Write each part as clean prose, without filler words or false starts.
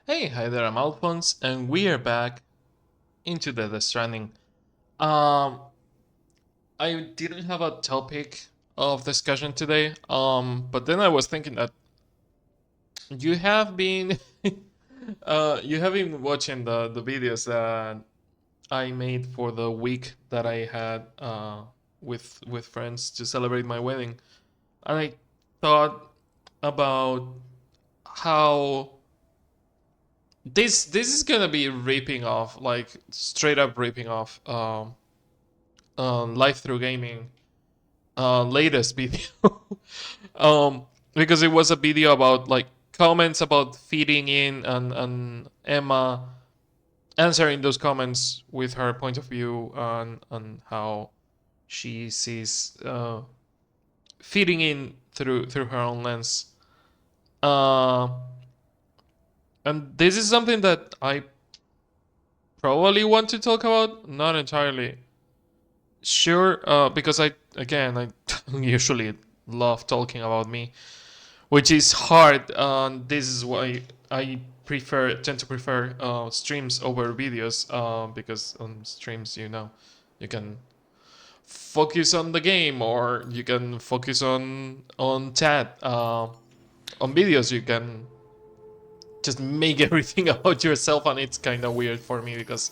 Hey, hi there, I'm Alphonse, and we are back into the Stranding. Um, I didn't have a topic of discussion today, but then I was thinking that you have been, you have been watching the videos that I made for the week that I had with friends to celebrate my wedding, and I thought about how this is gonna be ripping off, like straight up ripping off live through gaming latest video. Because it was a video about like comments about fitting in, and Emma answering those comments with her point of view on how she sees fitting in through her own lens. uh, and this is something that I probably want to talk about, not entirely sure, because I usually love talking about me, which is hard. This is why I tend to prefer streams over videos, because on streams, you can focus on the game, or you can focus on chat. On videos, you can just make everything about yourself, and it's kind of weird for me because,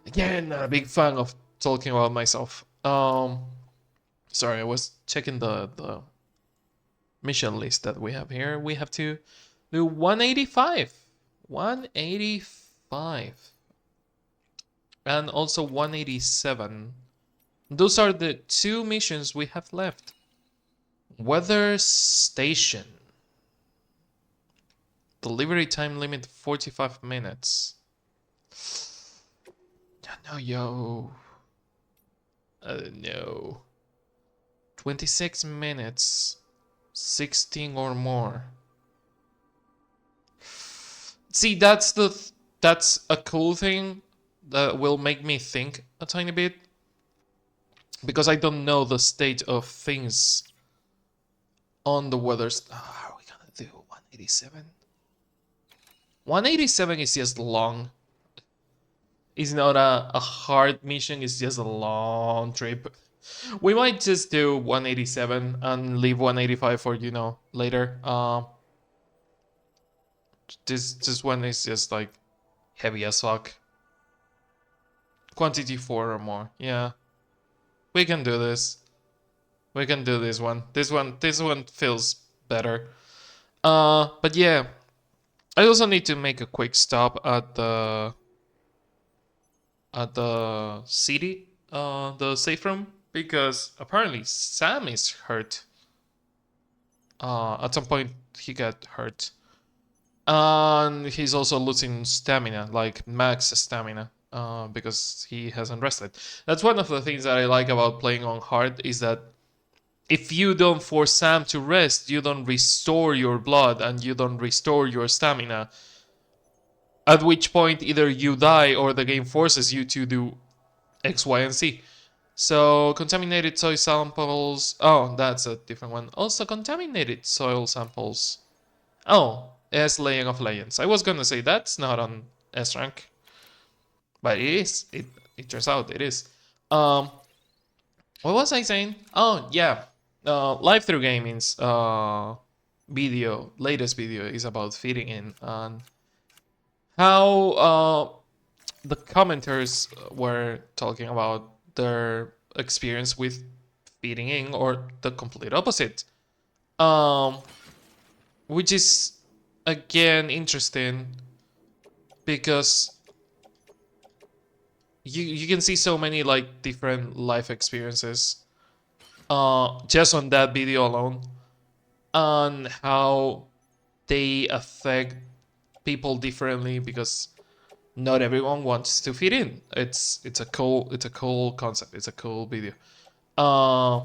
again, not a big fan of talking about myself. Sorry, I was checking the mission list that we have here. We have to do 185. 185. And also 187. Those are the two missions we have left. Weather Station. Delivery time limit 45 minutes. No, yo. No. 26 minutes. 16 or more. See, that's a cool thing that will make me think a tiny bit, because I don't know the state of things on the weather. How are we gonna do 187? 187 is just long. It's not a hard mission. It's just a long trip. We might just do 187 and leave 185 for later. This one is just like heavy as fuck. Quantity 4 or more. Yeah, we can do this. We can do this one. This one feels better. But yeah, I also need to make a quick stop at the city, the safe room, because apparently Sam is hurt. At some point he got hurt, and he's also losing stamina, like max stamina, because he hasn't rested. That's one of the things that I like about playing on hard, is that if you don't force Sam to rest, you don't restore your blood and you don't restore your stamina. At which point, either you die or the game forces you to do X, Y, and Z. So, contaminated soil samples. Oh, that's a different one. Also, contaminated soil samples. Oh, S Laying of Legends. I was gonna say that's not on S rank, but it is. It turns out it is. Um, what was I saying? Oh yeah, live through gaming's latest video is about fitting in, and how the commenters were talking about their experience with fitting in, or the complete opposite. Um, which is again interesting, because you can see so many like different life experiences just on that video alone, on how they affect people differently, because not everyone wants to fit in. It's a cool concept. It's a cool video. Uh,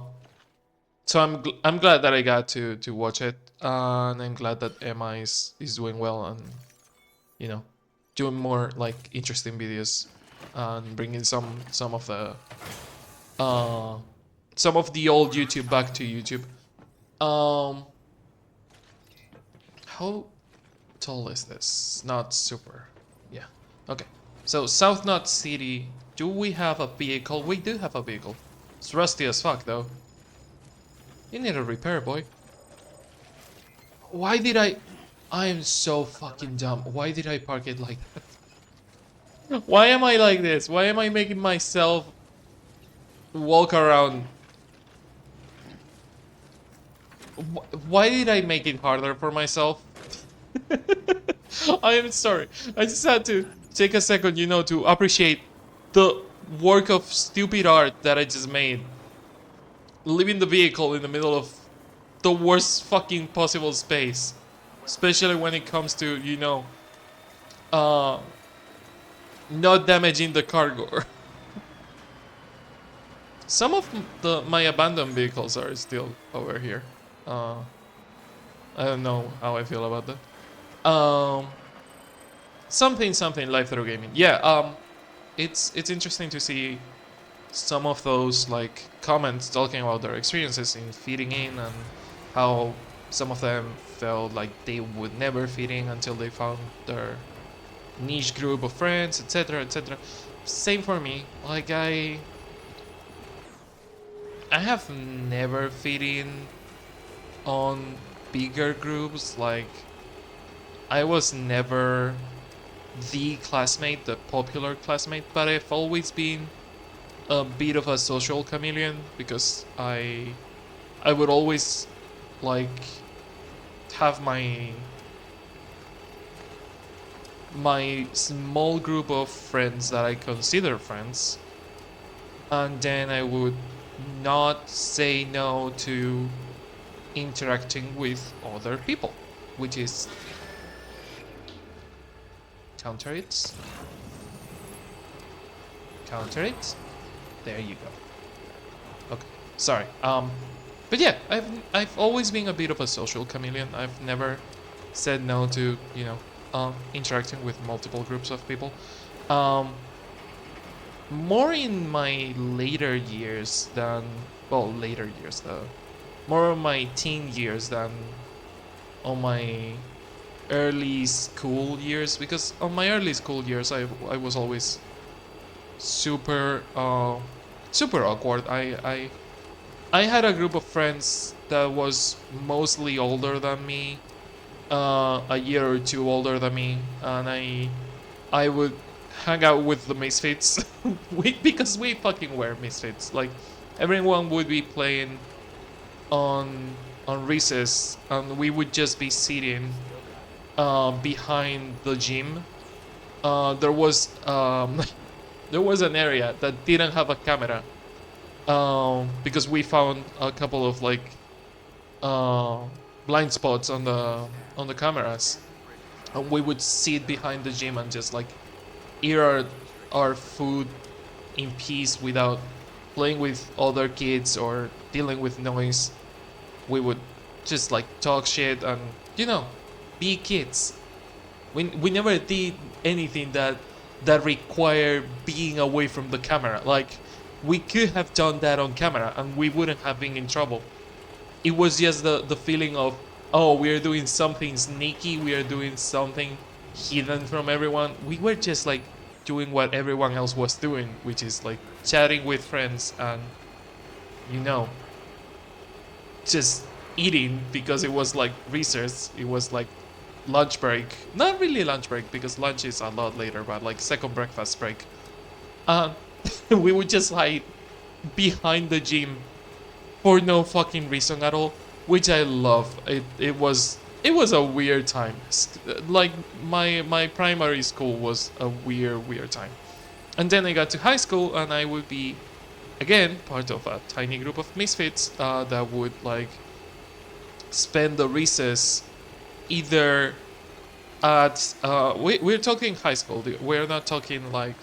so I'm glad that I got to watch it, and I'm glad that Emma is doing well, and you know doing more like interesting videos, and bringing uh some of the old YouTube back to YouTube. Um, how tall is this? Not super. Yeah. Okay. So South Knot City. Do we have a vehicle? We do have a vehicle. It's rusty as fuck though. You need a repair, boy. Why did I am so fucking dumb. Why did I park it like that? Why am I like this? Why am I making myself walk around? Why did I make it harder for myself? I am sorry. I just had to take a second, you know, to appreciate the work of stupid art that I just made. Leaving the vehicle in the middle of the worst fucking possible space. Especially when it comes to, you know, uh, not damaging the cargo. Some of my abandoned vehicles are still over here. I don't know how I feel about that. Something live through gaming. Yeah. It's interesting to see some of those like comments talking about their experiences in fitting in and how some of them felt like they would never fit in until they found their niche group of friends, etc., etc. Same for me. Like I have never fit in on bigger groups. Like I was never the classmate, the popular classmate, but I've always been a bit of a social chameleon because I would always like have my small group of friends that I consider friends, and then I would not say no to interacting with other people, which is counter it, counter it. There you go. Okay, sorry. But yeah, I've always been a bit of a social chameleon. I've never said no to, you know, interacting with multiple groups of people. More in my later years than, well, later years though. More on my teen years than on my early school years, because on my early school years I was always super super awkward. I had a group of friends that was mostly older than me, a year or two older than me, and I would hang out with the misfits because we fucking were misfits. Like everyone would be playing on recess, and we would just be sitting behind the gym. There was there was an area that didn't have a camera, because we found a couple of like blind spots on the cameras, and we would sit behind the gym and just like eat our food in peace without playing with other kids or dealing with noise. We would just like talk shit and, you know, be kids. We never did anything that required being away from the camera. Like we could have done that on camera and we wouldn't have been in trouble. It was just the feeling of, oh, we are doing something sneaky, we are doing something hidden from everyone. We were just like doing what everyone else was doing, which is like chatting with friends and, you know, just eating, because it was like recess, it was like lunch break. Not really lunch break because lunch is a lot later, but like second breakfast break. We would just hide behind the gym for no fucking reason at all, which I love. It was a weird time. Like my primary school was a weird time. And then I got to high school and I would be again part of a tiny group of misfits that would like spend the recess either at we're talking high school. We're not talking like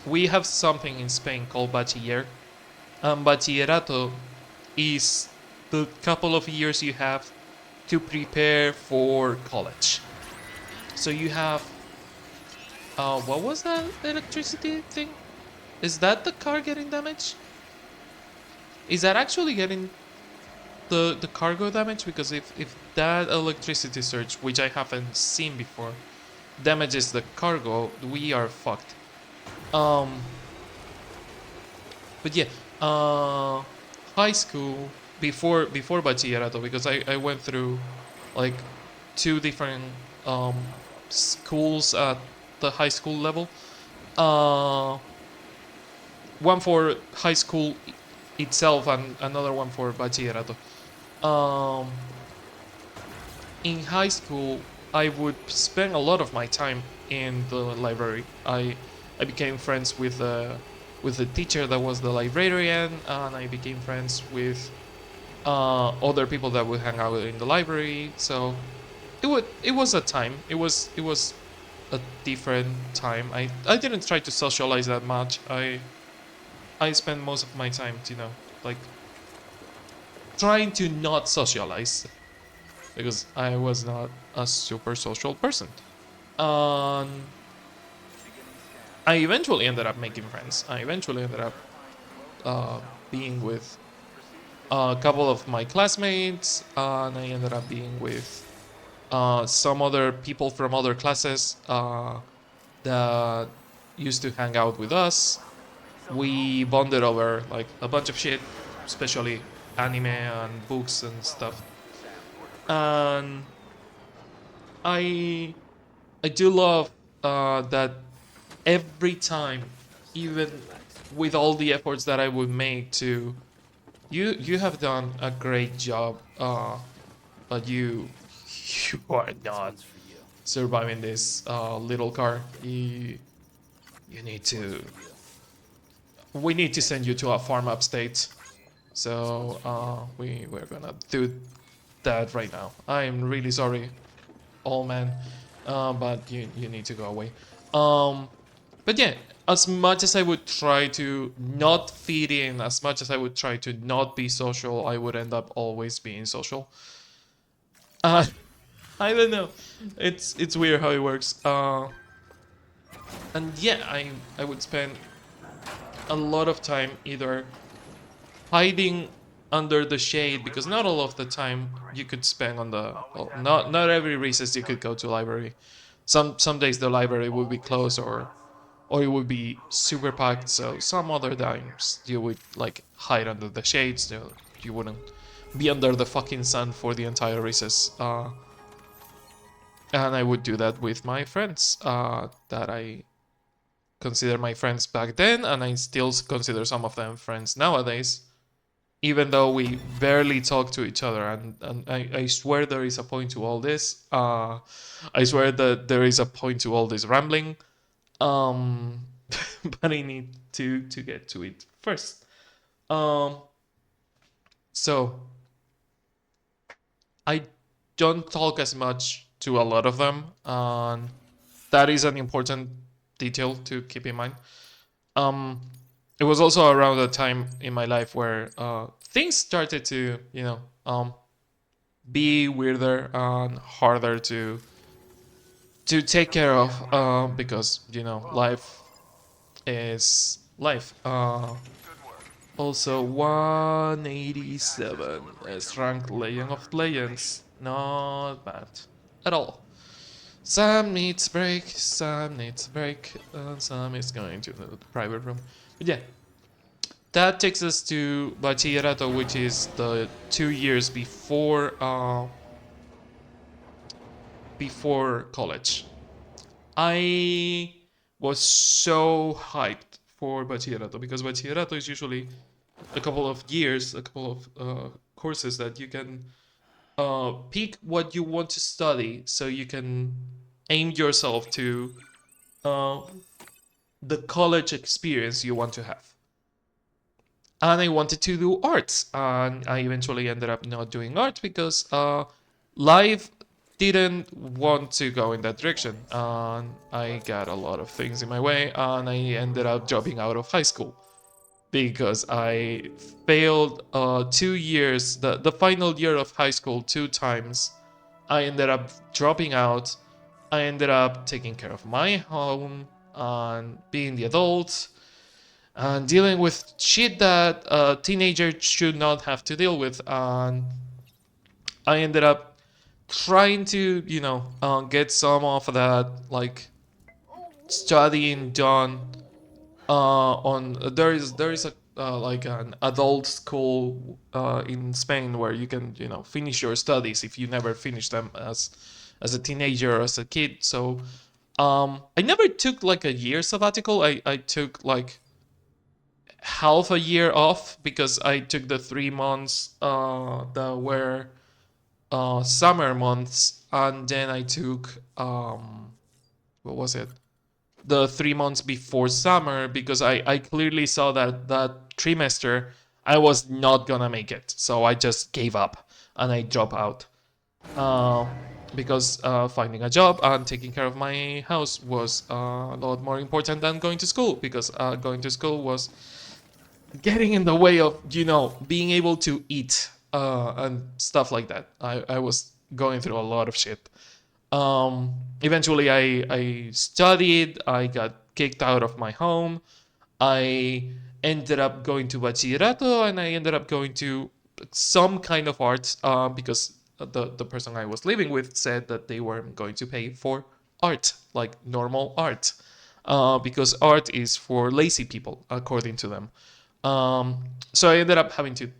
we have something in Spain called bachiller. Bachillerato is the couple of years you have to prepare for college. So you have what was that electricity thing? Is that the car getting damaged? Is that actually getting the cargo damage, because if that electricity surge, which I haven't seen before, damages the cargo, we are fucked. Um, but yeah, uh, high school before bachillerato, because I went through like two different um, schools at the high school level. Uh, one for high school itself and another one for bachillerato. Um, in high school, I would spend a lot of my time in the library. I became friends with the teacher that was the librarian, and I became friends with other people that would hang out in the library. So it was a time. It was a different time. I didn't try to socialize that much. I spent most of my time, you know, like trying to not socialize because I was not a super social person. Um, I eventually ended up making friends. I eventually ended up uh, being with a couple of my classmates, and I ended up being with some other people from other classes that used to hang out with us. We bonded over like a bunch of shit, especially anime and books and stuff. And I I do love that every time, even with all the efforts that I would make to you have done a great job, but you are not surviving this little car. You need to we need to send you to a farm upstate. So we're gonna do that right now. I'm really sorry, old man, but you need to go away. Um, but yeah, as much as I would try to not fit in, as much as I would try to not be social, I would end up always being social. Uh, I don't know. It's weird how it works. And yeah, I would spend a lot of time either hiding under the shade, because not all of the time you could spend on the well, not every recess you could go to library. Some days the library would be closed, or it would be super packed. So some other times you would like hide under the shades. You wouldn't be under the fucking sun for the entire recess. And I would do that with my friends that I consider my friends back then, and I still consider some of them friends nowadays, even though we barely talk to each other. And I swear there is a point to all this. I swear that there is a point to all this rambling. Um, but I need to get to it first. Um, so I don't talk as much to a lot of them, and that is an important detail to keep in mind. Um, it was also around the time in my life where things started to, be weirder and harder to take care of, because life is life. Also 187 is ranked Legend of Legends. Not bad at all. Sam needs break. Sam needs break. Sam is going to the private room. But yeah, that takes us to Bachillerato, which is the 2 years before college. I was so hyped for Bachillerato because Bachillerato is usually a couple of years, a couple of courses that you can pick what you want to study, so you can aim yourself to uh, the college experience you want to have. And I wanted to do arts, and I eventually ended up not doing art because life didn't want to go in that direction, and I got a lot of things in my way, and I ended up dropping out of high school because I failed 2 years, the final year of high school, two times. I ended up dropping out. I ended up taking care of my home and being the adult. and dealing with shit that a teenager should not have to deal with. And I ended up trying to, get some of that like studying done on there is a like an adult school in Spain where you can finish your studies if you never finish them as a teenager or as a kid. So I never took like a year sabbatical. I took like half a year off because I took the 3 months that were summer months, and then I took what was it, the 3 months before summer, because I clearly saw that that trimester I was not gonna make it. So I just gave up and I dropped out. Uh, because finding a job and taking care of my house was a lot more important than going to school, because going to school was getting in the way of, being able to eat and stuff like that. I was going through a lot of shit. Eventually, I studied. I got kicked out of my home. I ended up going to bachillerato, and I ended up going to some kind of art because the person I was living with said that they weren't going to pay for art, like normal art, because art is for lazy people, according to them. So I ended up having to,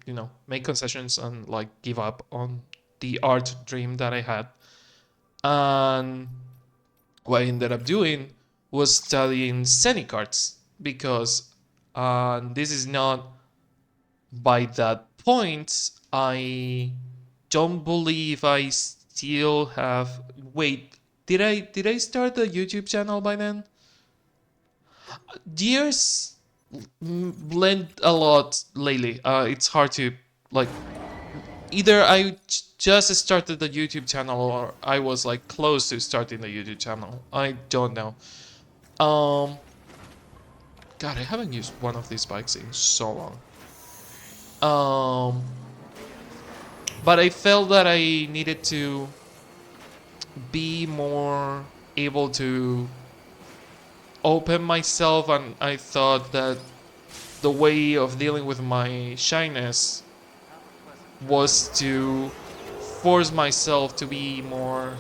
make concessions and like give up on the art dream that I had. And what I ended up doing was studying scenic arts, because this is not, by that point, I don't believe I still have. Wait, did I start the YouTube channel by then? Years blend a lot lately. It's hard to like. Either I just started the YouTube channel, or I was like close to starting the YouTube channel. I don't know. Um, God, I haven't used one of these bikes in so long. Um, but I felt that I needed to be more able to open myself, and I thought that the way of dealing with my shyness was to force myself to be more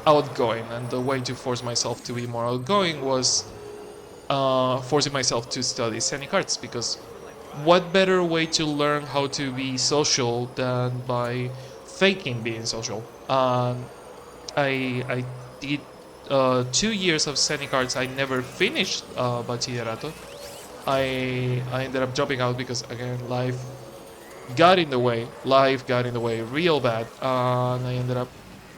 outgoing, and the way to force myself to be more outgoing was forcing myself to study scenic arts, because what better way to learn how to be social than by faking being social? I did 2 years of scenic arts. I never finished bachillerato. I ended up dropping out because, again, life got in the way. Life got in the way real bad, and I ended up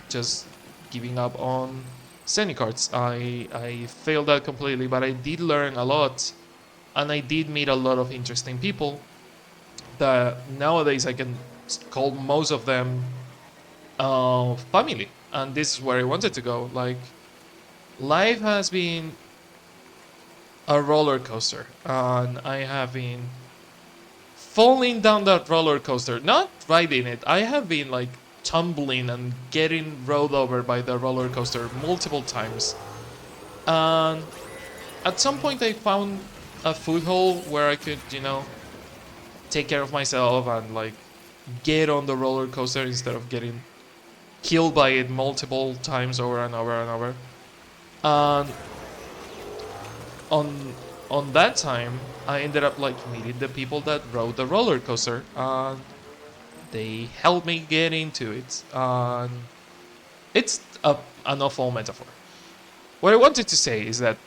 just giving up on scenic arts. I failed that completely, but I did learn a lot, and I did meet a lot of interesting people that nowadays I can call most of them family. And this is where I wanted to go. Like, life has been a roller coaster, and I have been falling down that roller coaster, not riding it. I have been like tumbling and getting rolled over by the roller coaster multiple times. And at some point, I found a foothold where I could, take care of myself and like get on the roller coaster instead of getting killed by it multiple times over and over and over. And on on that time, I ended up like meeting the people that rode the roller coaster, and they helped me get into it. And it's an awful metaphor. What I wanted to say is that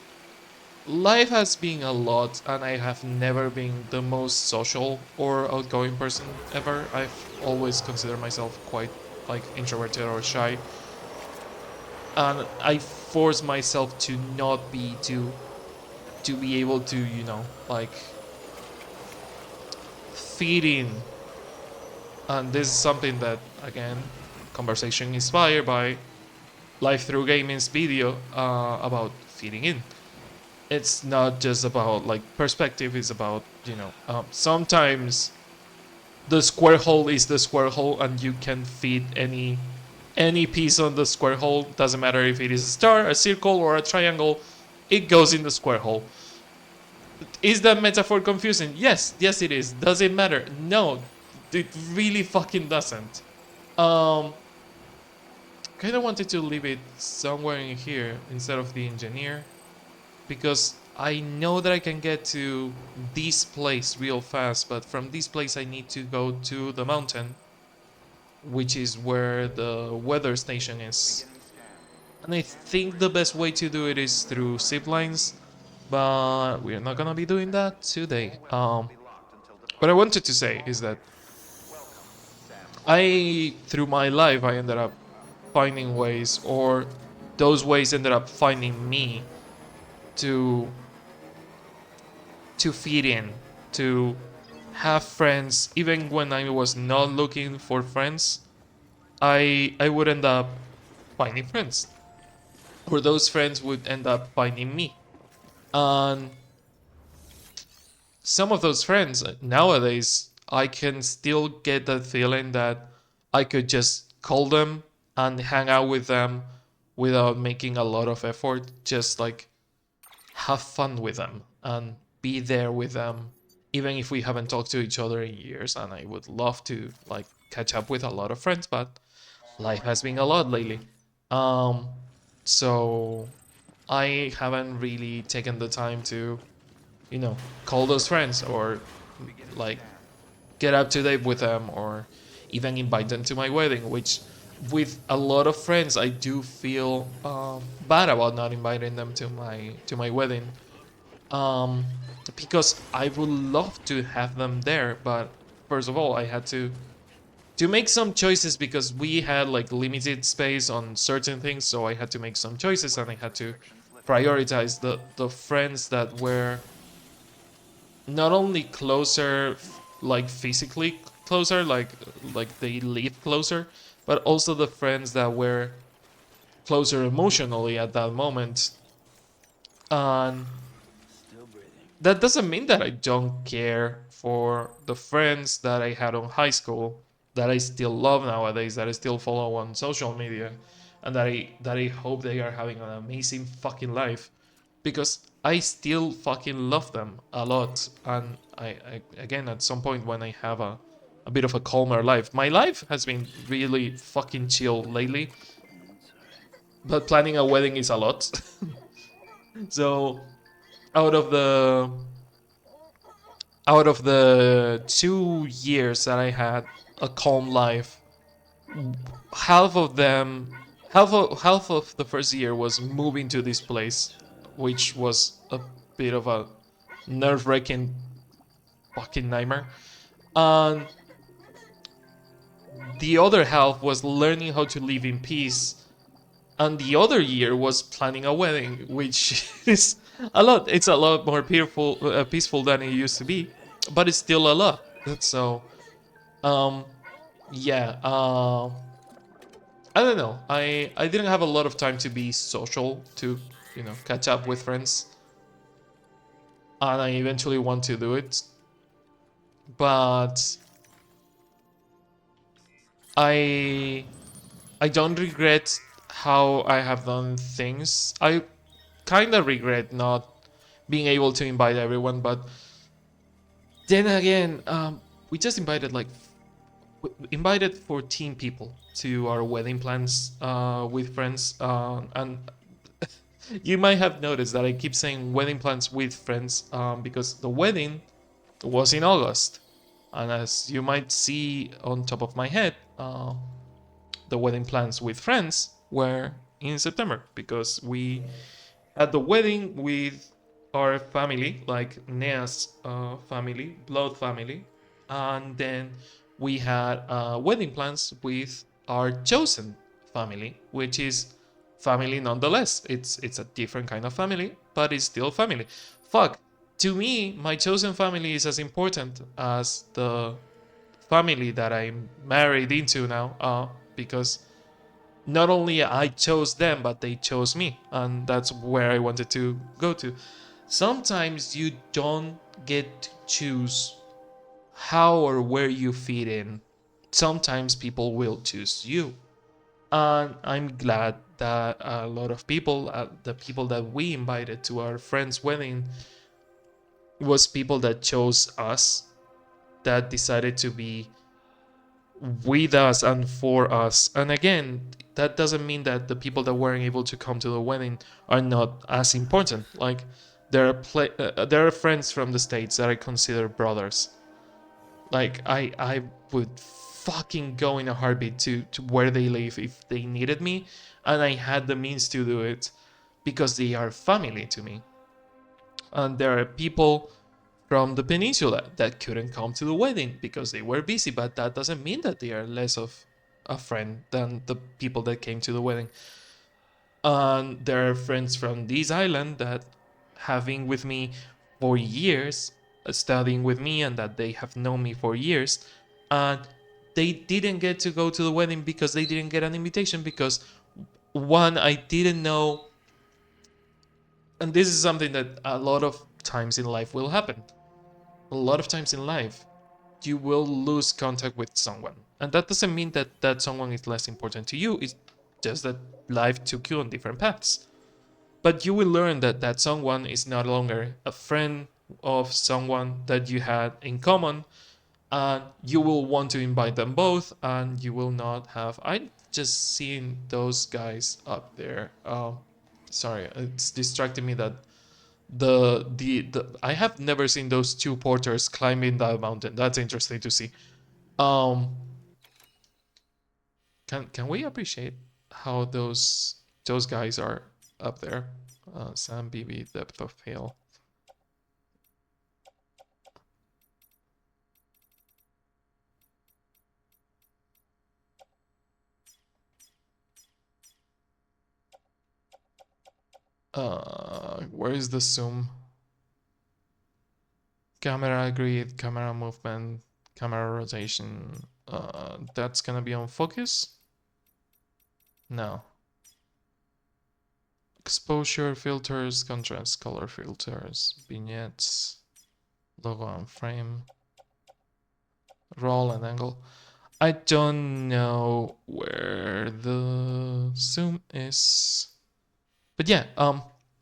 life has been a lot, and I have never been the most social or outgoing person ever. I've always considered myself quite like introverted or shy, and I force myself to not be to be able to, like fit in. And this is something that, again, conversation inspired by Life Through Gaming's video about fitting in. It's not just about like perspective, it's about, sometimes the square hole is the square hole, and you can fit any piece on the square hole. Doesn't matter if it is a star, a circle, or a triangle, it goes in the square hole. Is that metaphor confusing? Yes, yes it is. Does it matter? No, it really fucking doesn't. Um, kind of wanted to leave it somewhere in here instead of the engineer, because I know that I can get to this place real fast, but from this place I need to go to the mountain, which is where the weather station is. And I think the best way to do it is through zip lines, but we're not gonna be doing that today. What I wanted to say is that through my life, I ended up finding ways, or those ways ended up finding me to fit in, to have friends, even when I was not looking for friends. I would end up finding friends, or those friends would end up finding me. And some of those friends nowadays, I can still get that feeling that I could just call them and hang out with them without making a lot of effort, just like have fun with them and be there with them, even if we haven't talked to each other in years. And I would love to like catch up with a lot of friends, but life has been a lot lately. Um, so I haven't really taken the time to, call those friends, or like get up to date with them, or even invite them to my wedding, which with a lot of friends I do feel bad about not inviting them to my wedding, um, because I would love to have them there. But first of all, I had to make some choices, because we had like limited space on certain things, so I had to make some choices, and I had to prioritize the friends that were not only closer, like physically closer, like they live closer, but also the friends that were closer emotionally at that moment. And that doesn't mean that I don't care for the friends that I had on high school, that I still love nowadays, that I still follow on social media, and that I hope they are having an amazing fucking life, because I still fucking love them a lot. And I again, at some point when I have a bit of a calmer life, my life has been really fucking chill lately, but planning a wedding is a lot. So out of the out of the 2 years that I had a calm life, half of them, half of the first year was moving to this place, which was a bit of a nerve-wracking fucking nightmare. And the other half was learning how to live in peace. And the other year was planning a wedding, which is a lot. It's a lot more peaceful than it used to be, but it's still a lot. So, um, yeah. I don't know. I didn't have a lot of time to be social, to catch up with friends, and I eventually want to do it, but I I don't regret how I have done things. I kind of regret not being able to invite everyone, but then again, we just invited invited 14 people to our wedding plans with friends, and you might have noticed that I keep saying wedding plans with friends, because the wedding was in August, and as you might see on top of my head, the wedding plans with friends were in September, because we at the wedding with our family, like Nea's family, blood family, and then we had wedding plans with our chosen family, which is family nonetheless. It's a different kind of family, but it's still family. Fuck. To me, my chosen family is as important as the family that I'm married into now, because not only I chose them, but they chose me, and that's where I wanted to go to. Sometimes you don't get to choose how or where you fit in. Sometimes people will choose you, and I'm glad that a lot of people, the people that we invited to our friend's wedding, was people that chose us, that decided to be with us and for us. And again, that doesn't mean that the people that weren't able to come to the wedding are not as important. Like there are friends from the States that I consider brothers. Like I would fucking go in a heartbeat to where they live if they needed me, and I had the means to do it because they are family to me. And there are people from the peninsula that couldn't come to the wedding because they were busy, but that doesn't mean that they are less of a friend than the people that came to the wedding. And there are friends from this island that have been with me for years, studying with me, and that they have known me for years. And they didn't get to go to the wedding because they didn't get an invitation because one, I didn't know. And this is something that a lot of times in life will happen. A lot of times in life, you will lose contact with someone. And that doesn't mean that that someone is less important to you. It's just that life took you on different paths. But you will learn that that someone is no longer a friend of someone that you had in common, and you will want to invite them both, and you will not have. I just seen those guys up there. Sorry, it's distracting me that the I have never seen those two porters climbing that mountain. That's interesting to see. Um, can we appreciate how those guys are up there? Sam BB depth of hail. Where is the zoom? Camera grid, camera movement, camera rotation. That's gonna be on focus? No. Exposure filters, contrast color filters, vignettes, logo and frame, roll and angle. I don't know where the zoom is. But yeah,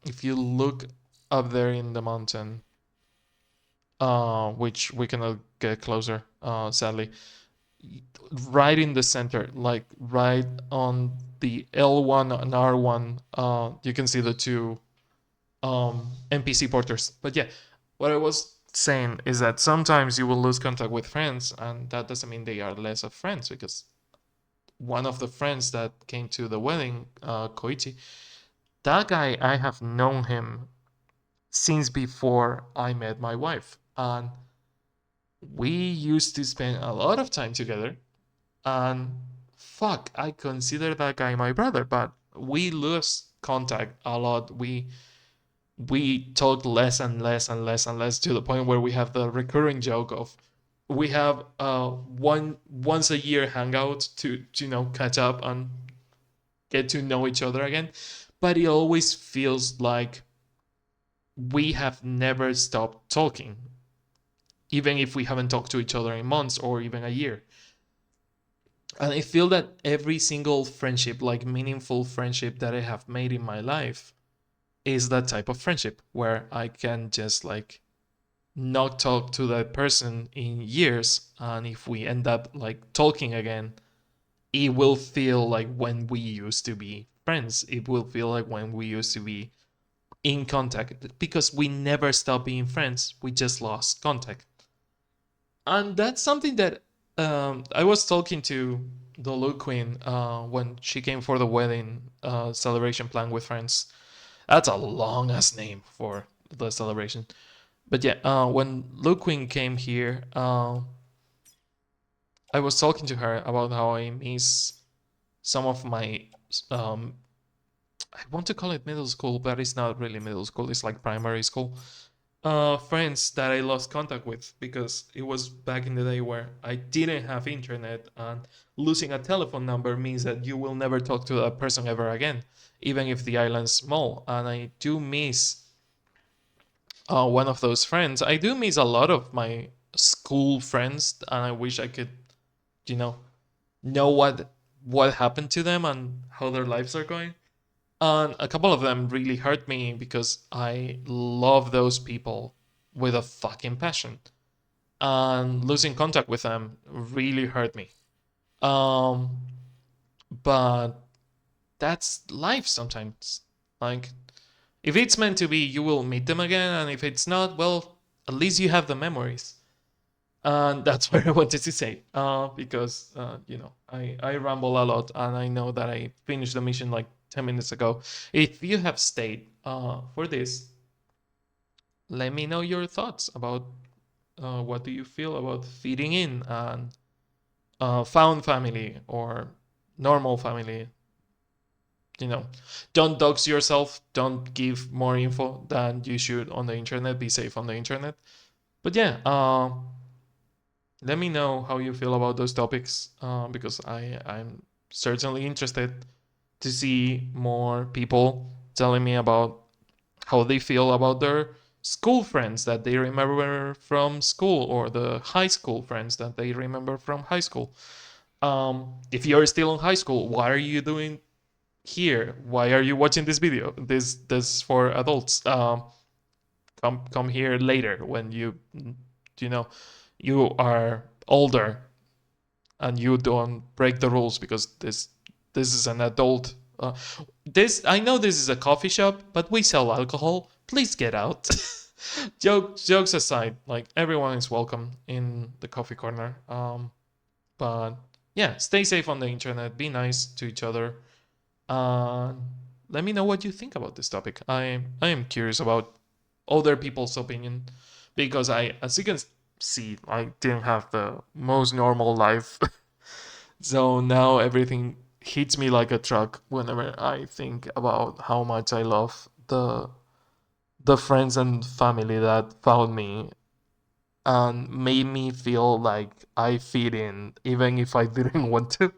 if you look up there in the mountain, which we cannot get closer, sadly, right in the center, like right on the L1 and R1, you can see the two NPC porters. But yeah, what I was saying is that sometimes you will lose contact with friends, and that doesn't mean they are less of friends, because one of the friends that came to the wedding, Koichi, that guy, I have known him since before I met my wife. And we used to spend a lot of time together. And fuck, I consider that guy my brother, but we lose contact a lot. We talk less and less and less and less, to the point where we have the recurring joke of we have one once a year hangout to catch up and get to know each other again. But it always feels like we have never stopped talking, even if we haven't talked to each other in months or even a year. And I feel that every single friendship, like meaningful friendship that I have made in my life, is that type of friendship where I can just like not talk to that person in years, and if we end up like talking again, it will feel like when we used to be friends. It will feel like when we used to be in contact, because we never stopped being friends. We just lost contact. And that's something that I was talking to the Luke Queen when she came for the wedding celebration plan with friends. That's a long ass name for the celebration. But yeah, when Luke Queen came here, I was talking to her about how I miss some of my um, I want to call it middle school, but it's not really middle school. It's like primary school. Friends that I lost contact with, because it was back in the day where I didn't have internet, and losing a telephone number means that you will never talk to that person ever again, even if the island's small. And I do miss one of those friends. I do miss a lot of my school friends, and I wish I could, you know what happened to them and how their lives are going. And a couple of them really hurt me because I love those people with a fucking passion. And losing contact with them really hurt me. Um, but that's life sometimes. Like, if it's meant to be, you will meet them again, and if it's not, well, at least you have the memories. And that's what I wanted to say. Because I ramble a lot, and I know that I finished the mission like 10 minutes ago. If you have stayed for this, let me know your thoughts about what do you feel about fitting in and found family or normal family. You know, don't dox yourself. Don't give more info than you should on the internet. Be safe on the internet. But yeah, let me know how you feel about those topics because I'm certainly interested to see more people telling me about how they feel about their school friends that they remember from school or the high school friends that they remember from high school. If you're still in high school, what are you doing here? Why are you watching this video? This for adults. Come here later when you know you are older and you don't break the rules because this is an adult. This I know this is a coffee shop, but we sell alcohol. Please get out. Jokes aside, like everyone is welcome in the coffee corner. But yeah, stay safe on the internet. Be nice to each other. Uh, Let me know what you think about this topic. I am curious about other people's opinion because as you can see, I didn't have the most normal life. So now everything hits me like a truck whenever I think about how much I love the friends and family that found me and made me feel like I fit in even if I didn't want to.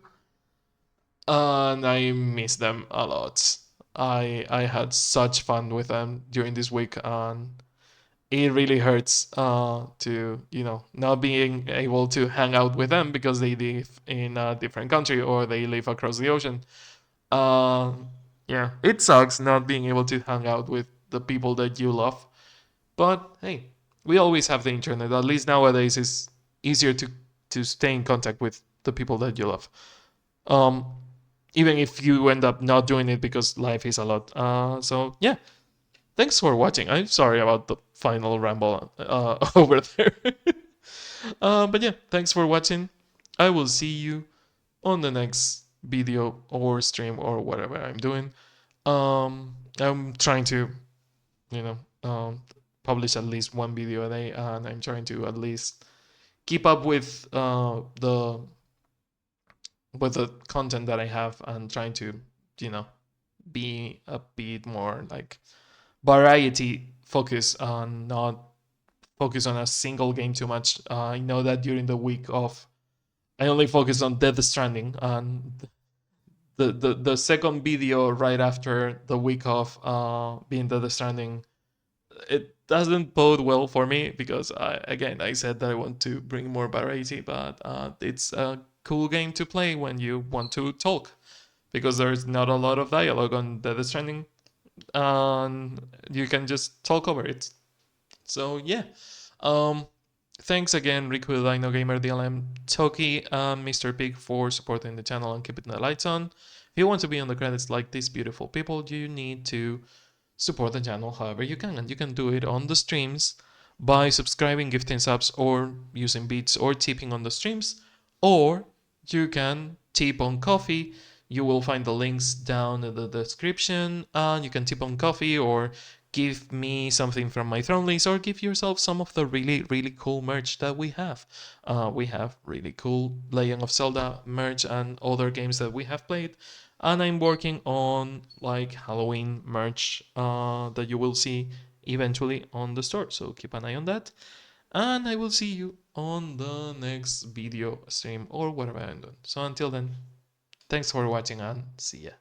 And I miss them a lot. I had such fun with them during this week, and it really hurts to not being able to hang out with them because they live in a different country or they live across the ocean. Yeah, it sucks not being able to hang out with the people that you love. But hey, we always have the internet. At least nowadays, it's easier to stay in contact with the people that you love. Um, Even if you end up not doing it because life is a lot. So yeah, thanks for watching. I'm sorry about the final ramble over there. But yeah, thanks for watching. I will see you on the next video or stream or whatever I'm doing. I'm trying to, you know, publish at least one video a day, and I'm trying to at least keep up with the content that I have and trying to, you know, be a bit more like variety focus on not focus on a single game too much. I know that during the week of I only focus on Death Stranding and the second video right after the week of being Death Stranding, it doesn't bode well for me because I said that I want to bring more variety, but it's a cool game to play when you want to talk because there's not a lot of dialogue on Death Stranding and you can just talk over it. So yeah, um, thanks again, Riku the Dino Gamer, DLM, Toki, and Mr. Pig for supporting the channel and keeping the lights on. If you want to be on the credits like these beautiful people, you need to support the channel however you can, and you can do it on the streams by subscribing, gifting subs, or using beats or tipping on the streams, or you can tip on coffee. You will find the links down in the description, and you can tip on coffee or give me something from my throne links or give yourself some of the really cool merch that we have. We have really cool Legend of Zelda merch and other games that we have played, and I'm working on like Halloween merch that you will see eventually on the store, so keep an eye on that, and I will see you on the next video stream or whatever I'm doing. So until then, thanks for watching and see ya.